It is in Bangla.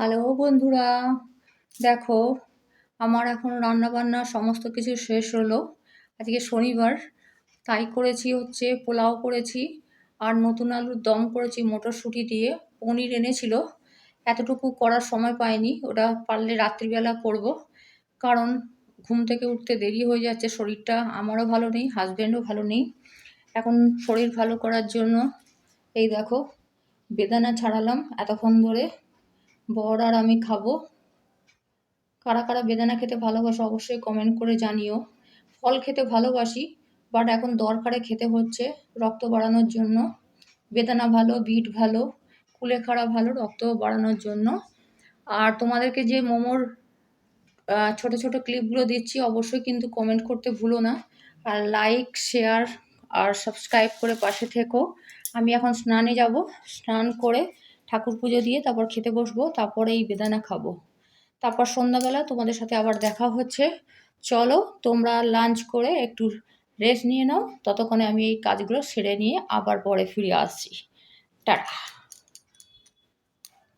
হ্যালো বন্ধুরা, দেখো আমার এখন রান্নাবান্না সমস্ত কিছু শেষ হলো। আজকে শনিবার, তাই করেছি হচ্ছে পোলাও করেছি আর নতুন আলুর দম করেছি মটরশুঁটি দিয়ে। পনির এনেছিল, এতটুকু করার সময় পাইনি, ওটা পারলে রাত্রিবেলা করব। কারণ ঘুম থেকে উঠতে দেরি হয়ে যাচ্ছে, শরীরটা আমারও ভালো নেই, হাজব্যান্ডও ভালো নেই। এখন শরীর ভালো করার জন্য এই দেখো বেদানা ছাড়ালাম এতক্ষণ ধরে। বর আর আমি খাবো। কারা কারা বেদানা খেতে ভালোবাসো অবশ্যই কমেন্ট করে জানিও। ফল খেতে ভালোবাসি, বাট এখন দরকারে খেতে হচ্ছে রক্ত বাড়ানোর জন্য। বেদানা ভালো, বিট ভালো, কুলেখাড়া ভালো রক্ত বাড়ানোর জন্য। আর তোমাদেরকে যে মোমোর ছোট ছোট ক্লিপগুলো দিচ্ছি অবশ্যই কিন্তু কমেন্ট করতে ভুলো না। আর লাইক, শেয়ার আর সাবস্ক্রাইব করে পাশে থেকো। আমি এখন স্নানে যাব, স্নান করে ঠাকুর পুজো দিয়ে তারপর খেতে বসবো, তারপরে এই বেদানা খাবো। তারপর সন্ধ্যাবেলা তোমাদের সাথে আবার দেখা হচ্ছে। চলো তোমরা লাঞ্চ করে একটু রেস্ট নিয়ে নাও, ততক্ষণে আমি এই কাজগুলো সেরে নিয়ে আবার পরে ফিরে আসছি। টাটা।